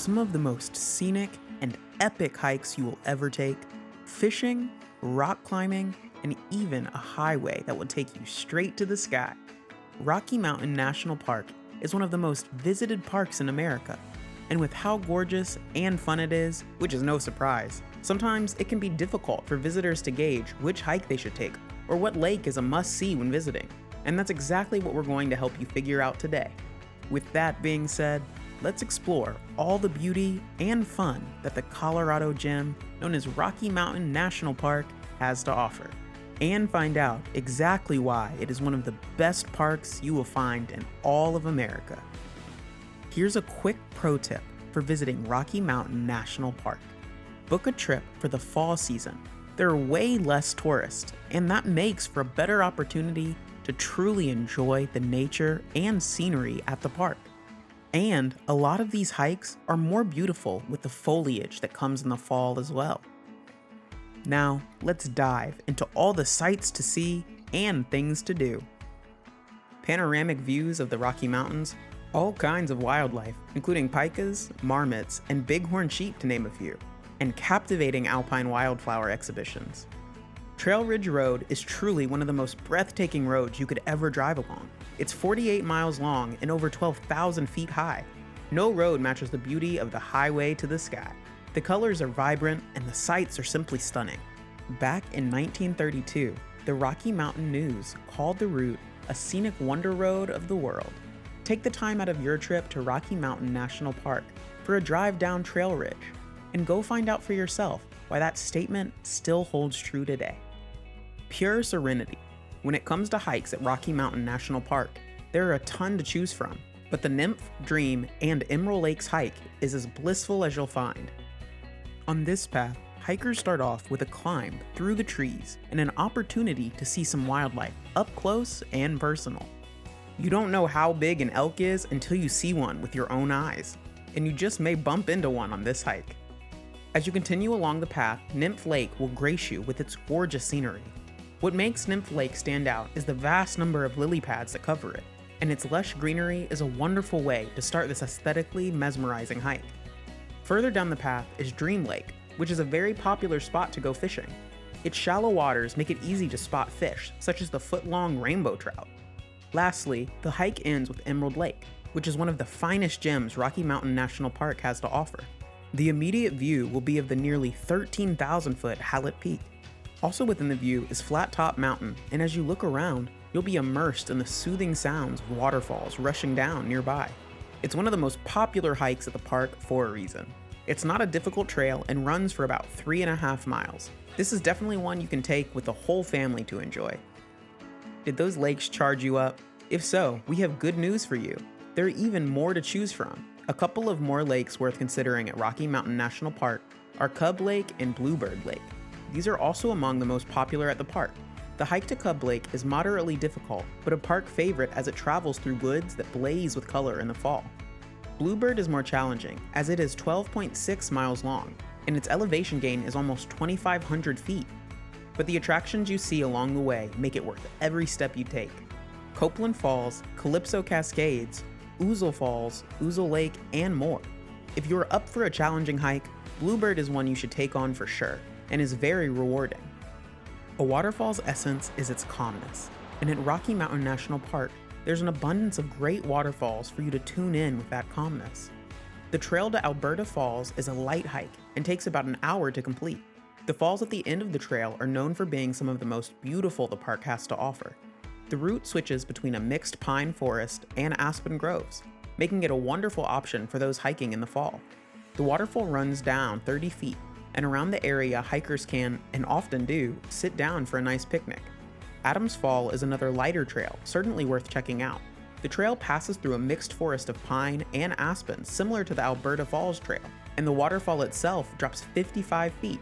some of the most scenic and epic hikes you will ever take, fishing, rock climbing, and even a highway that will take you straight to the sky. Rocky Mountain National Park is one of the most visited parks in America, and with how gorgeous and fun it is, which is no surprise, sometimes it can be difficult for visitors to gauge which hike they should take or what lake is a must-see when visiting, and that's exactly what we're going to help you figure out today. With that being said, let's explore all the beauty and fun that the Colorado gem known as Rocky Mountain National Park has to offer, and find out exactly why it is one of the best parks you will find in all of America. Here's a quick pro tip for visiting Rocky Mountain National Park. Book a trip for the fall season. There are way less tourists, and that makes for a better opportunity to truly enjoy the nature and scenery at the park. And a lot of these hikes are more beautiful with the foliage that comes in the fall as well. Now, let's dive into all the sights to see and things to do. Panoramic views of the Rocky Mountains, all kinds of wildlife, including pikas, marmots, and bighorn sheep to name a few, and captivating alpine wildflower exhibitions. Trail Ridge Road is truly one of the most breathtaking roads you could ever drive along. It's 48 miles long and over 12,000 feet high. No road matches the beauty of the highway to the sky. The colors are vibrant and the sights are simply stunning. Back in 1932, the Rocky Mountain News called the route a scenic wonder road of the world. Take the time out of your trip to Rocky Mountain National Park for a drive down Trail Ridge, and go find out for yourself why that statement still holds true today. Pure serenity. When it comes to hikes at Rocky Mountain National Park, there are a ton to choose from, but the Nymph, Dream, and Emerald Lakes hike is as blissful as you'll find. On this path, hikers start off with a climb through the trees and an opportunity to see some wildlife up close and personal. You don't know how big an elk is until you see one with your own eyes, and you just may bump into one on this hike. As you continue along the path, Nymph Lake will grace you with its gorgeous scenery. What makes Nymph Lake stand out is the vast number of lily pads that cover it, and its lush greenery is a wonderful way to start this aesthetically mesmerizing hike. Further down the path is Dream Lake, which is a very popular spot to go fishing. Its shallow waters make it easy to spot fish, such as the foot-long rainbow trout. Lastly, the hike ends with Emerald Lake, which is one of the finest gems Rocky Mountain National Park has to offer. The immediate view will be of the nearly 13,000-foot Hallett Peak. Also within the view is Flat Top Mountain, and as you look around, you'll be immersed in the soothing sounds of waterfalls rushing down nearby. It's one of the most popular hikes at the park for a reason. It's not a difficult trail and runs for about 3.5 miles. This is definitely one you can take with the whole family to enjoy. Did those lakes charge you up? If so, we have good news for you. There are even more to choose from. A couple of more lakes worth considering at Rocky Mountain National Park are Cub Lake and Bluebird Lake. These are also among the most popular at the park. The hike to Cub Lake is moderately difficult, but a park favorite as it travels through woods that blaze with color in the fall. Bluebird is more challenging, as it is 12.6 miles long, and its elevation gain is almost 2,500 feet. But the attractions you see along the way make it worth every step you take. Copeland Falls, Calypso Cascades, Ouzel Falls, Ouzel Lake, and more. If you're up for a challenging hike, Bluebird is one you should take on for sure, and is very rewarding. A waterfall's essence is its calmness, and at Rocky Mountain National Park, there's an abundance of great waterfalls for you to tune in with that calmness. The trail to Alberta Falls is a light hike and takes about an hour to complete. The falls at the end of the trail are known for being some of the most beautiful the park has to offer. The route switches between a mixed pine forest and aspen groves, making it a wonderful option for those hiking in the fall. The waterfall runs down 30 feet, and around the area hikers can, and often do, sit down for a nice picnic. Adams Fall is another lighter trail, certainly worth checking out. The trail passes through a mixed forest of pine and aspen similar to the Alberta Falls Trail, and the waterfall itself drops 55 feet.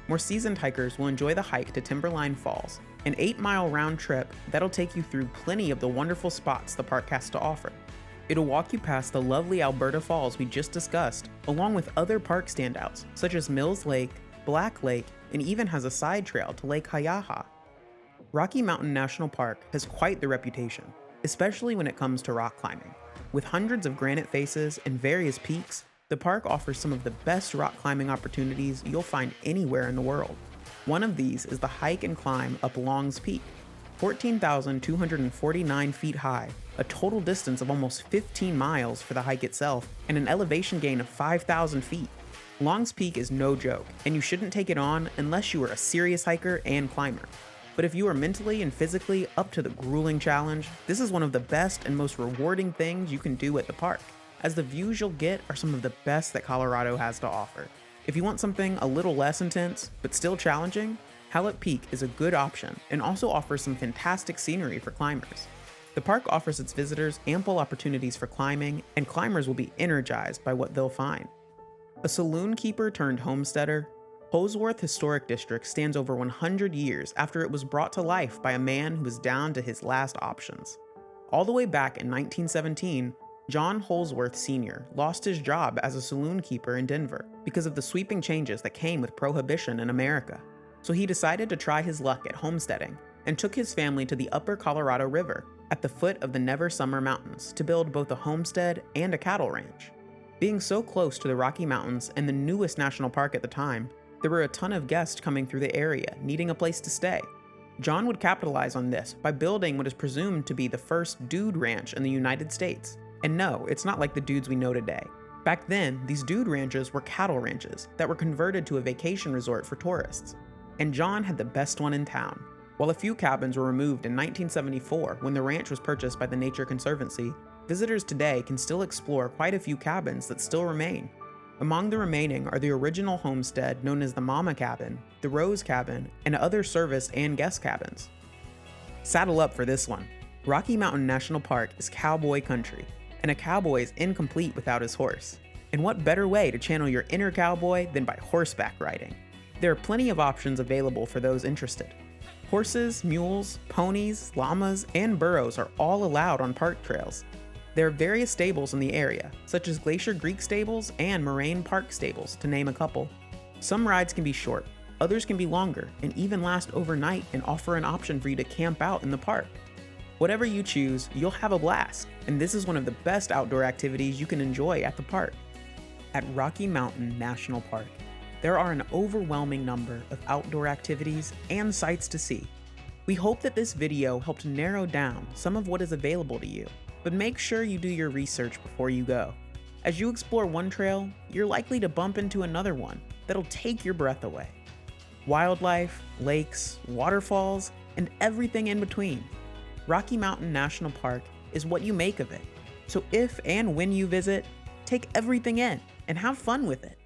More seasoned hikers will enjoy the hike to Timberline Falls, an 8-mile round trip that'll take you through plenty of the wonderful spots the park has to offer. It'll walk you past the lovely Alberta Falls we just discussed, along with other park standouts such as Mills Lake, Black Lake, and even has a side trail to Lake Hayaha. Rocky Mountain National Park has quite the reputation, especially when it comes to rock climbing. With hundreds of granite faces and various peaks, The park offers some of the best rock climbing opportunities you'll find anywhere in the world. One of these is the hike and climb up Long's Peak, 14,249 feet high, a total distance of almost 15 miles for the hike itself, and an elevation gain of 5,000 feet. Long's Peak is no joke, and you shouldn't take it on unless you are a serious hiker and climber. But if you are mentally and physically up to the grueling challenge, this is one of the best and most rewarding things you can do at the park, as the views you'll get are some of the best that Colorado has to offer. If you want something a little less intense, but still challenging, Hallett Peak is a good option and also offers some fantastic scenery for climbers. The park offers its visitors ample opportunities for climbing, and climbers will be energized by what they'll find. A saloon keeper turned homesteader, Holsworth Historic District stands over 100 years after it was brought to life by a man who was down to his last options. All the way back in 1917, John Holsworth Sr. lost his job as a saloon keeper in Denver because of the sweeping changes that came with prohibition in America. So he decided to try his luck at homesteading and took his family to the upper Colorado River at the foot of the Never Summer Mountains to build both a homestead and a cattle ranch. Being so close to the Rocky Mountains and the newest national park at the time, there were a ton of guests coming through the area needing a place to stay. John would capitalize on this by building what is presumed to be the first dude ranch in the United States. And no, it's not like the dudes we know today. Back then, these dude ranches were cattle ranches that were converted to a vacation resort for tourists. And John had the best one in town. While a few cabins were removed in 1974 when the ranch was purchased by the Nature Conservancy, visitors today can still explore quite a few cabins that still remain. Among the remaining are the original homestead known as the Mama Cabin, the Rose Cabin, and other service and guest cabins. Saddle up for this one. Rocky Mountain National Park is cowboy country, and a cowboy is incomplete without his horse. And what better way to channel your inner cowboy than by horseback riding? There are plenty of options available for those interested. Horses, mules, ponies, llamas, and burros are all allowed on park trails. There are various stables in the area, such as Glacier Creek Stables and Moraine Park Stables, to name a couple. Some rides can be short, others can be longer, and even last overnight and offer an option for you to camp out in the park. Whatever you choose, you'll have a blast, and this is one of the best outdoor activities you can enjoy at the park. At Rocky Mountain National Park, there are an overwhelming number of outdoor activities and sights to see. We hope that this video helped narrow down some of what is available to you, but make sure you do your research before you go. As you explore one trail, you're likely to bump into another one that'll take your breath away. Wildlife, lakes, waterfalls, and everything in between. Rocky Mountain National Park is what you make of it. So if and when you visit, take everything in and have fun with it.